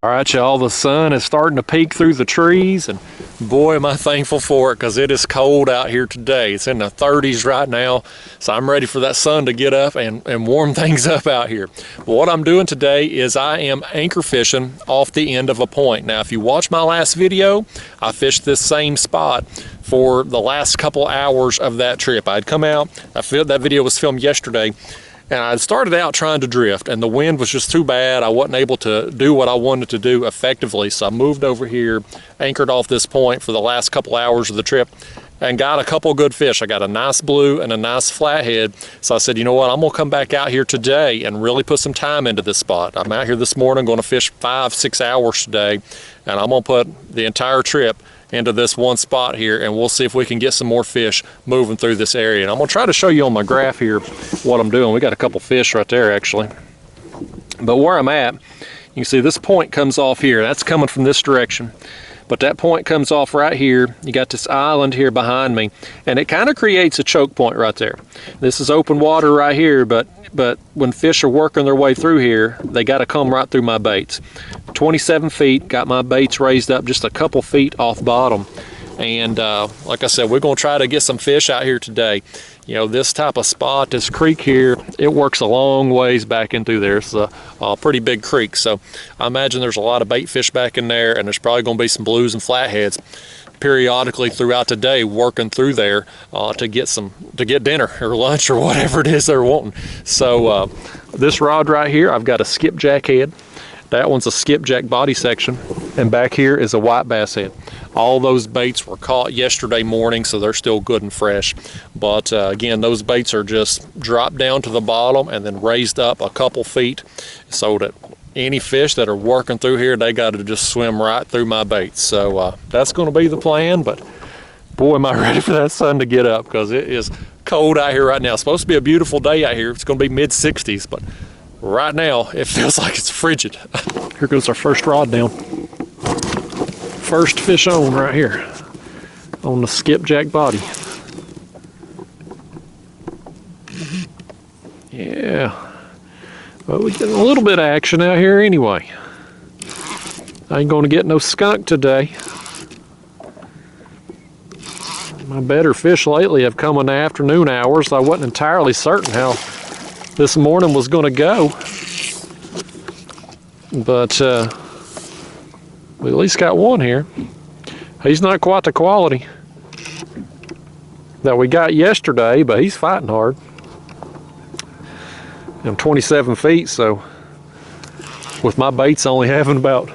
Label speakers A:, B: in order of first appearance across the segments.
A: All right, y'all, the sun is starting to peek through the trees, and boy, am I thankful for it, because it is cold out here today. It's in the 30s right now, so I'm ready for that sun to get up and warm things up out here. But what I'm doing today is I am anchor fishing off the end of a point. Now, if you watch my last video, I fished this same spot for the last couple hours of that trip. I'd come out, that video was filmed yesterday, and I started out trying to drift, and the wind was just too bad. I wasn't able to do what I wanted to do effectively, so I moved over here, anchored off this point for the last couple hours of the trip, and got a couple good fish. I got a nice blue and a nice flathead, so I said, you know what, I'm gonna come back out here today and really put some time into this spot. I'm out here this morning, gonna fish 5-6 hours today, and I'm gonna put the entire trip into this one spot here, and we'll see if we can get some more fish moving through this area. And I'm gonna try to show you on my graph here what I'm doing. We got a couple fish right there actually, but where I'm at, you can see this point comes off here. That's coming from this direction, but that point comes off right here. You got this island here behind me, and it kind of creates a choke point right there. This is open water right here, but when fish are working their way through here, they got to come right through my baits. 27 feet, got my baits raised up just a couple feet off bottom, and like I said, we're going to try to get some fish out here today. You know, this type of spot, this creek here, it works a long ways back in through there. It's a pretty big creek, so I imagine there's a lot of bait fish back in there, and there's probably going to be some blues and flatheads periodically throughout the day working through there to get dinner or lunch or whatever it is they're wanting. So this rod right here, I've got a skipjack head. That one's a skipjack body section, and back here is a white bass head. All those baits were caught yesterday morning, so they're still good and fresh. But again, those baits are just dropped down to the bottom and then raised up a couple feet, so that any fish that are working through here, they got to just swim right through my baits. So that's going to be the plan, but boy, am I ready for that sun to get up, because it is cold out here right now. It's supposed to be a beautiful day out here. It's going to be mid-60s, but right now it feels like it's frigid. Here goes our first rod down. First fish on right here on the skipjack body. Yeah. Well, we're getting a little bit of action out here anyway. I ain't going to get no skunk today. My better fish lately have come in the afternoon hours. I wasn't entirely certain how this morning was going to go, but we at least got one here. He's not quite the quality that we got yesterday, but he's fighting hard. I'm 27 feet, so with my baits only having about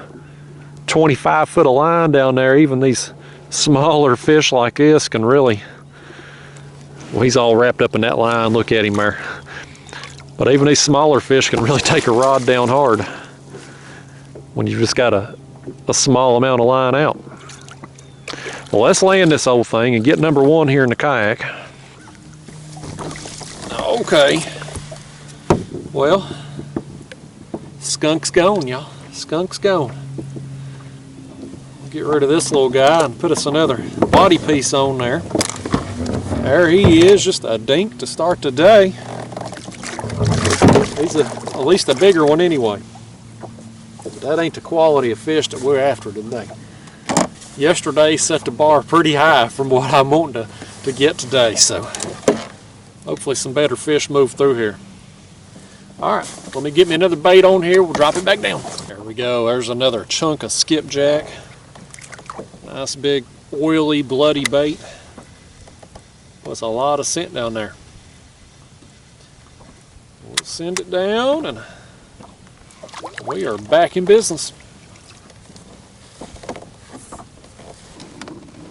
A: 25 foot of line down there, even these smaller fish like this can really, well, he's all wrapped up in that line. Look at him there. But even these smaller fish can really take a rod down hard when you've just got a small amount of line out. Well, let's land this old thing and get number one here in the kayak. Okay. Well, skunk's gone, y'all. Skunk's gone. We'll get rid of this little guy and put us another body piece on there. There he is, just a dink to start the day. He's at least a bigger one anyway. But that ain't the quality of fish that we're after today. Yesterday set the bar pretty high from what I'm wanting to get today, so hopefully some better fish move through here. All right, let me get me another bait on here. We'll drop it back down. There we go. There's another chunk of skipjack. Nice big oily bloody bait. That's a lot of scent down there. We'll send it down, and we are back in business.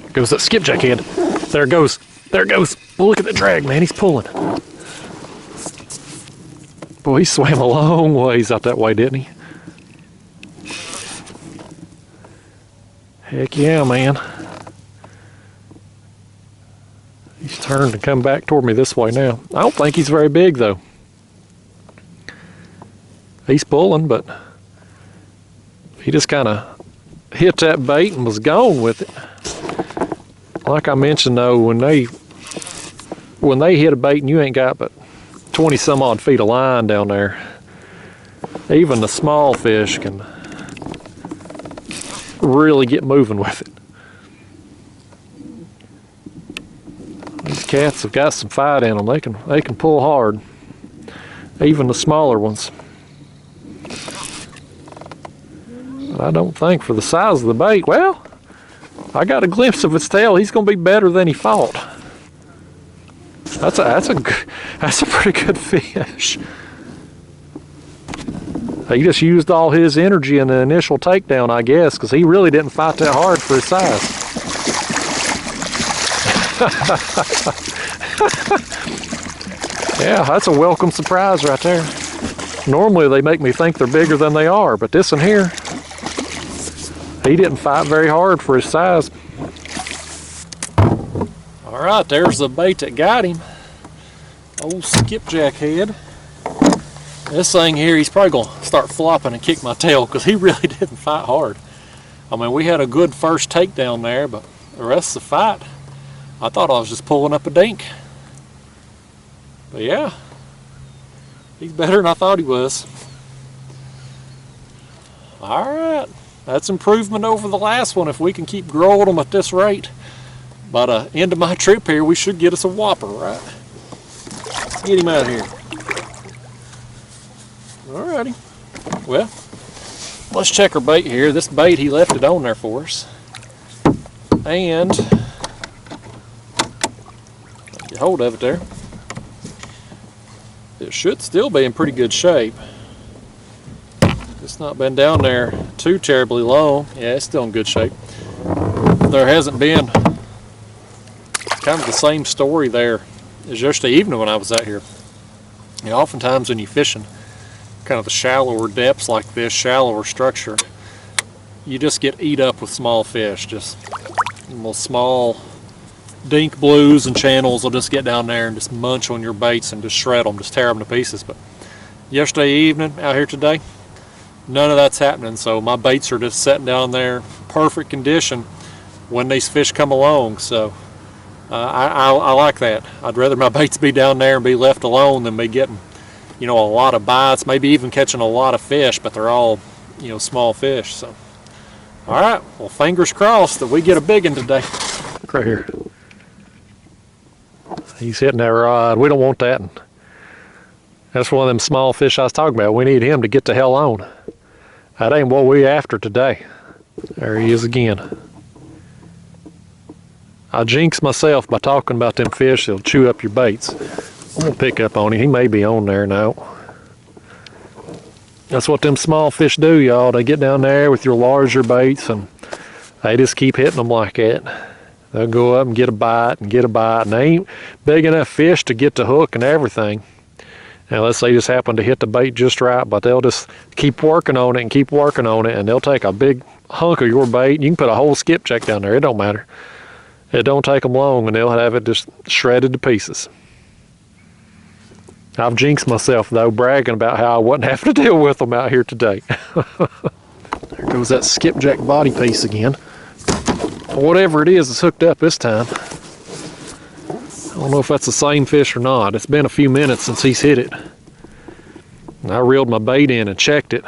A: There goes that skipjack head. There it goes. There it goes. Well, look at the drag, man. He's pulling. Boy, he swam a long ways out that way, didn't he? Heck yeah, man. He's turned to come back toward me this way now. I don't think he's very big, though. He's pulling, but he just kind of hit that bait and was gone with it. Like I mentioned, though, when they hit a bait and you ain't got but 20 some odd feet of line down there, even the small fish can really get moving with it. These cats have got some fight in them. They can pull hard, even the smaller ones. But I don't think for the size of the bait, well, I got a glimpse of its tail. He's going to be better than he thought. That's a pretty good fish. He just used all his energy in the initial takedown, I guess, because he really didn't fight that hard for his size. Yeah, that's a welcome surprise right there. Normally they make me think they're bigger than they are, but this one here, he didn't fight very hard for his size. All right, there's the bait that got him. Old skipjack head. This thing here, he's probably gonna start flopping and kick my tail because he really didn't fight hard. I mean, we had a good first takedown there, but the rest of the fight, I thought I was just pulling up a dink. But yeah, he's better than I thought he was. All right, that's improvement over the last one if we can keep growing them at this rate. By the end of my trip here, we should get us a whopper, right? Get him out of here. Alrighty. Well, let's check our bait here. This bait, he left it on there for us. And get hold of it there. It should still be in pretty good shape. It's not been down there too terribly long. Yeah, it's still in good shape. There hasn't been kind of the same story there as yesterday evening when I was out here. You know, oftentimes when you're fishing kind of the shallower depths like this, shallower structure, you just get eat up with small fish. Just little small dink blues and channels will just get down there and just munch on your baits and just shred them, just tear them to pieces. But yesterday evening out here today, none of that's happening. So my baits are just sitting down there, perfect condition when these fish come along. So I like that. I'd rather my baits be down there and be left alone than be getting, you know, a lot of bites, maybe even catching a lot of fish, but they're all, you know, small fish. So, all right, well, fingers crossed that we get a big one today. Look right here. He's hitting that rod. We don't want that one. That's one of them small fish I was talking about. We need him to get the hell on. That ain't what we after today. There he is again. I jinx myself by talking about them fish that'll chew up your baits. I'm gonna pick up on him. He may be on there now. That's what them small fish do, y'all. They get down there with your larger baits and they just keep hitting them like that. They'll go up and get a bite and get a bite, and they ain't big enough fish to get the hook and everything. Unless they just happen to hit the bait just right, but they'll just keep working on it and keep working on it, and they'll take a big hunk of your bait. You can put a whole skipjack down there, it don't matter. It don't take them long, and they'll have it just shredded to pieces. I've jinxed myself, though, bragging about how I wouldn't have to deal with them out here today. There goes that skipjack body piece again. Whatever it is hooked up this time. I don't know if that's the same fish or not. It's been a few minutes since he's hit it. And I reeled my bait in and checked it.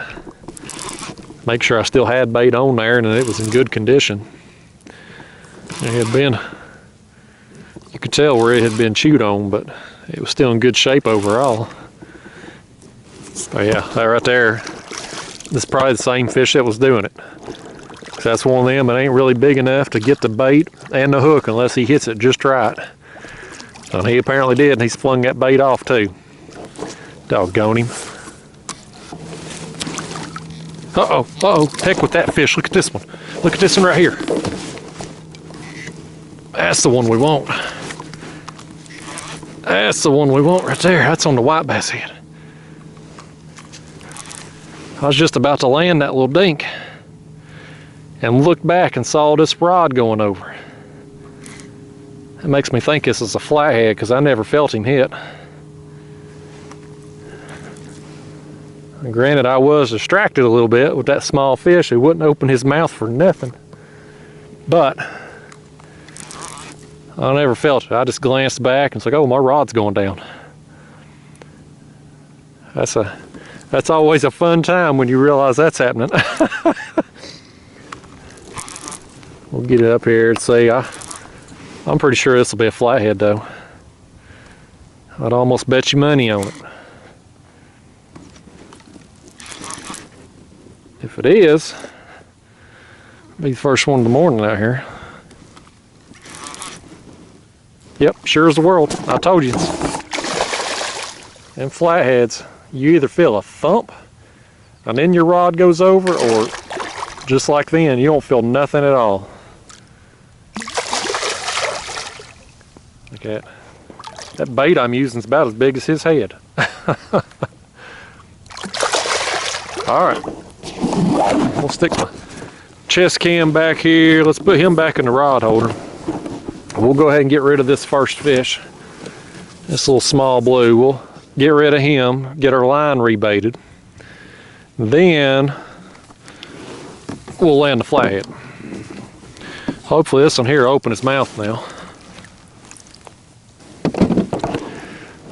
A: Make sure I still had bait on there and it was in good condition. It had been, you could tell where it had been chewed on, but it was still in good shape overall. Oh yeah, that right there, this is probably the same fish that was doing it. That's one of them that ain't really big enough to get the bait and the hook unless he hits it just right. And he apparently did, and he's flung that bait off too. Doggone him. Uh-oh, heck with that fish. Look at this one. Look at this one right here. That's the one we want. That's the one we want right there. That's on the white bass head. I was just about to land that little dink and looked back and saw this rod going over. It makes me think this is a flathead because I never felt him hit. And granted, I was distracted a little bit with that small fish who wouldn't open his mouth for nothing. But I never felt it. I just glanced back and was like, oh, my rod's going down. That's always a fun time when you realize that's happening. We'll get it up here and see. I'm pretty sure this will be a flathead though. I'd almost bet you money on it. If it is, it'll be the first one of the morning out here. Yep, sure as the world. I told you. And flatheads, you either feel a thump and then your rod goes over, or just like then, you don't feel nothing at all. Look at that bait I'm using is about as big as his head. All right, we'll stick my chest cam back here. Let's put him back in the rod holder. We'll go ahead and get rid of this first fish, this little small blue. We'll get rid of him, get our line rebaited. Then we'll land the flathead. Hopefully this one here will open his mouth now.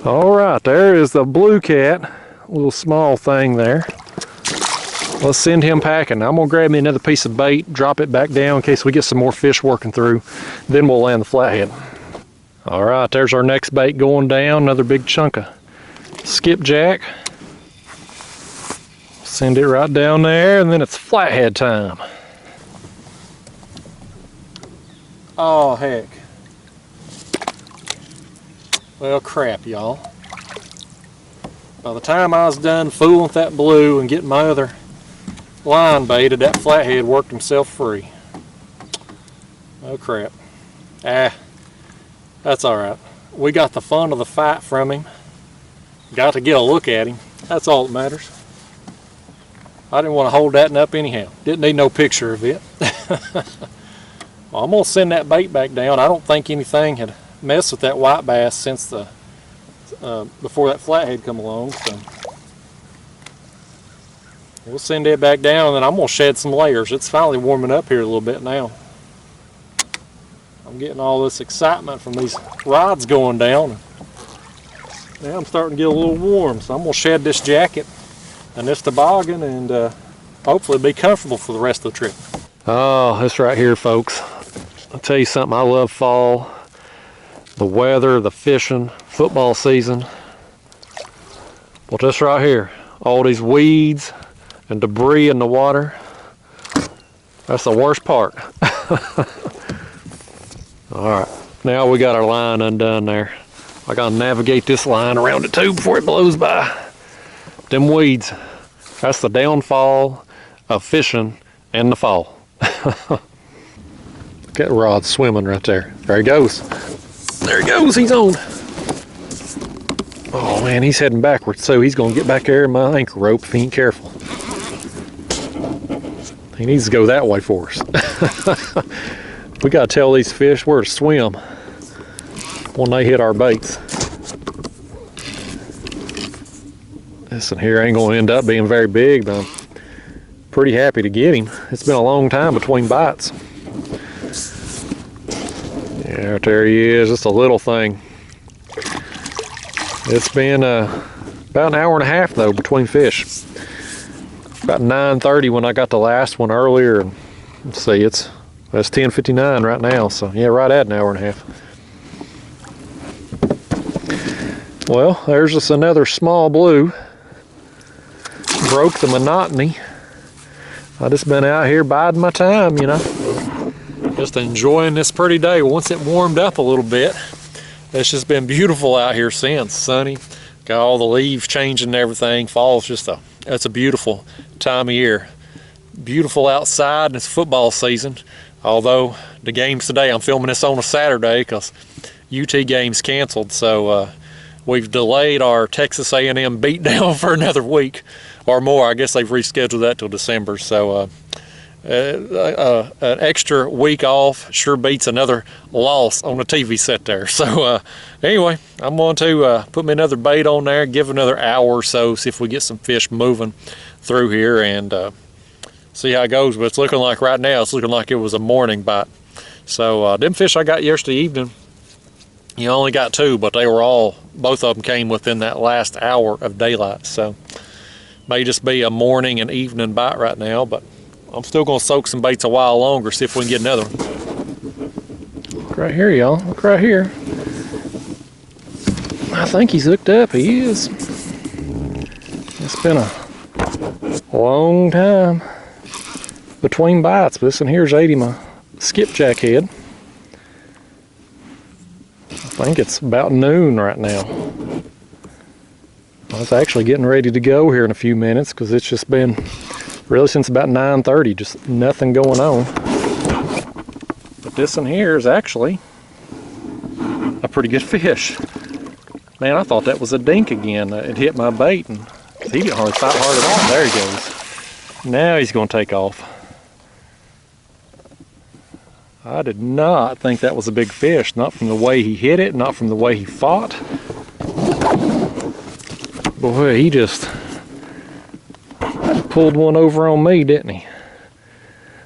A: All right, there is the blue cat, little small thing there. Let's send him packing. I'm gonna grab me another piece of bait, drop it back down in case we get some more fish working through. Then we'll land the flathead. All right, there's our next bait going down, another big chunk of skipjack. Send it right down there, and then it's flathead time. Oh, heck. Well, crap, y'all. By the time I was done fooling with that blue and getting my other line baited, that flathead worked himself free. Oh, crap. That's all right. We got the fun of the fight from him. Got to get a look at him. That's all that matters. I didn't want to hold that up anyhow. Didn't need no picture of it. Well, I'm going to send that bait back down. I don't think anything had messed with that white bass since the before that flathead come along. So we'll send it back down, and then I'm going to shed some layers. It's finally warming up here a little bit now. I'm getting all this excitement from these rods going down. Now I'm starting to get a little warm, so I'm going to shed this jacket and this toboggan and hopefully be comfortable for the rest of the trip. Oh, this right here, folks. I'll tell you something, I love fall. The weather, the fishing, football season. Well, this right here, all these weeds and debris in the water, that's the worst part. All right, now we got our line undone there. I gotta navigate this line around it too before it blows by. Them weeds, that's the downfall of fishing in the fall. Look at the rod swimming right there. There he goes. There he goes, he's on. Oh man, he's heading backwards, so he's gonna get back there in my anchor rope if he ain't careful. He needs to go that way for us. We gotta tell these fish where to swim when they hit our baits. This one here ain't gonna end up being very big, but I'm pretty happy to get him. It's been a long time between bites. Yeah, right there he is, just a little thing. It's been about an hour and a half though between fish. About 9:30 when I got the last one earlier, and let's see, it's 10:59 right now, so yeah, right at an hour and a half. Well, there's just another small blue. Broke the monotony. I just been out here biding my time, you know. Just enjoying this pretty day. Once it warmed up a little bit, it's just been beautiful out here since. Sunny, got all the leaves changing and everything. Fall's just it's a beautiful time of year. Beautiful outside, and it's football season. Although the games today, I'm filming this on a Saturday because UT game's canceled, so we've delayed our Texas A&M beatdown for another week or more. I guess they've rescheduled that till December, so an extra week off sure beats another loss on the TV set there. So anyway, I'm going to put me another bait on there, give another hour or so, see if we get some fish moving through here, and see how it goes. But it's looking like right now, it's looking like it was a morning bite. So them fish I got yesterday evening, you only got 2, but they were both of them came within that last hour of daylight. So may just be a morning and evening bite right now, but I'm still gonna soak some baits a while longer, see if we can get another one. right here, y'all. Look right here. I think he's hooked up. He is. It's been a long time between bites. But this one here's 80 my skipjack head. I think it's about noon right now. I was actually getting ready to go here in a few minutes because it's just been really since about 9:30, just nothing going on. But this one here is actually a pretty good fish. Man, I thought that was a dink again. It hit my bait and he didn't hardly fight hard at all. There he goes. Now he's going to take off. I did not think that was a big fish, not from the way he hit it, not from the way he fought. Boy, he just pulled one over on me, didn't he?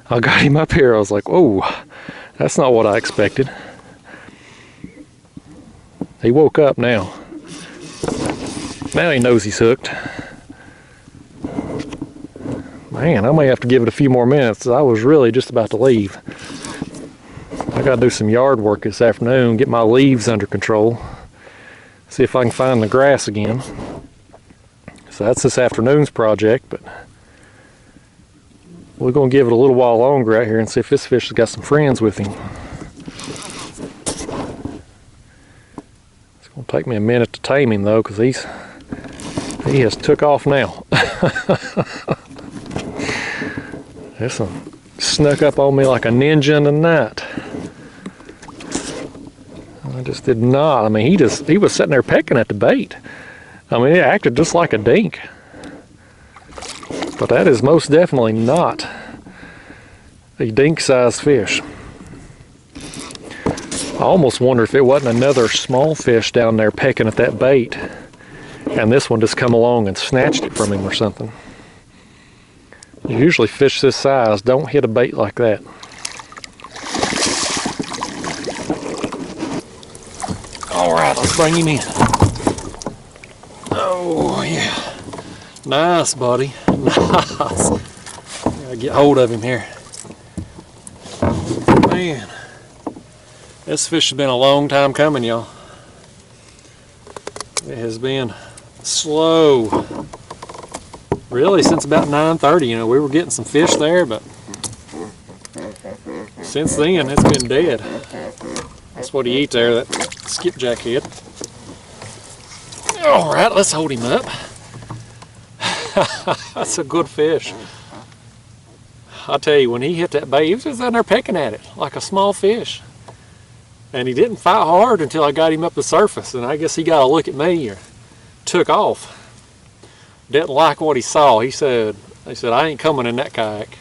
A: I got him up here, I was like, whoa, that's not what I expected. He woke up now. Now he knows he's hooked. Man, I may have to give it a few more minutes. I was really just about to leave. I gotta do some yard work this afternoon, get my leaves under control. See if I can find the grass again. So that's this afternoon's project, but we're gonna give it a little while longer out here and see if this fish has got some friends with him. It's gonna take me a minute to tame him though, because he has took off now. This one snuck up on me like a ninja in the night. I just did not. I mean, he was sitting there pecking at the bait. I mean, it acted just like a dink. But that is most definitely not a dink-sized fish. I almost wonder if it wasn't another small fish down there pecking at that bait, and this one just come along and snatched it from him or something. Usually fish this size don't hit a bait like that. All right, let's bring him in. Oh yeah, nice buddy, nice. Gotta get hold of him here. Man, this fish has been a long time coming, y'all. It has been slow, really, since about 9:30. You know, we were getting some fish there, but since then it's been dead. That's what he eats there, that skipjack head. All right, let's hold him up. That's a good fish. I tell you, when he hit that bait, he was just down there pecking at it like a small fish. And he didn't fight hard until I got him up the surface, and I guess he got a look at me or took off. Didn't like what he saw. He said, I ain't coming in that kayak.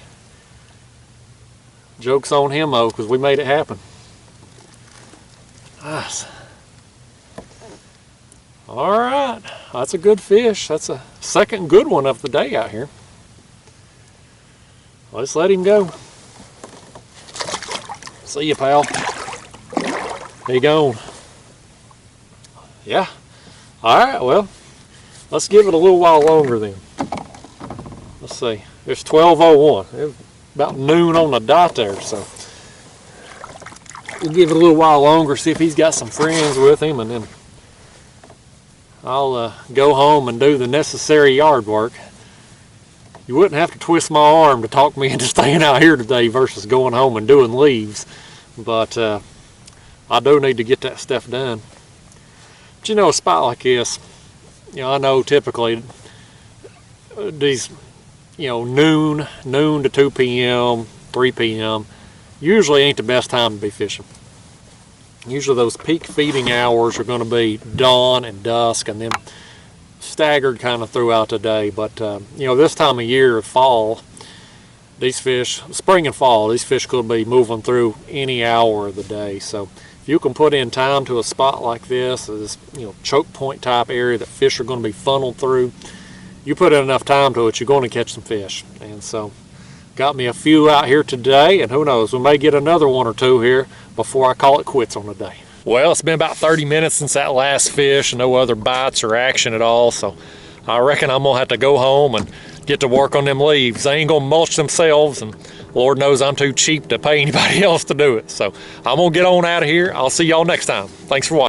A: Joke's on him though, because we made it happen. Nice. All right, that's a good fish. That's a second good one of the day out here. Let's let him go. See you, pal. He gone. Yeah. All right, well, let's give it a little while longer then. Let's see. It's 12:01. It's about noon on the dot there, so we'll give it a little while longer, see if he's got some friends with him, and then I'll go home and do the necessary yard work. You wouldn't have to twist my arm to talk me into staying out here today versus going home and doing leaves, but I do need to get that stuff done. But you know, a spot like this, you know, I know typically these, you know, noon to 2 p.m., 3 p.m. usually ain't the best time to be fishing. Usually those peak feeding hours are going to be dawn and dusk, and then staggered kind of throughout the day. But you know, this time of year, fall, these fish, spring and fall, these fish could be moving through any hour of the day. So if you can put in time to a spot like this you know, choke point type area that fish are going to be funneled through, you put in enough time to it, you're going to catch some fish. And so got me a few out here today, and who knows, we may get another one or two here before I call it quits on the day. Well, it's been about 30 minutes since that last fish, and no other bites or action at all, so I reckon I'm gonna have to go home and get to work on them leaves. They ain't gonna mulch themselves, and Lord knows I'm too cheap to pay anybody else to do it. So I'm gonna get on out of here. I'll see y'all next time. Thanks for watching.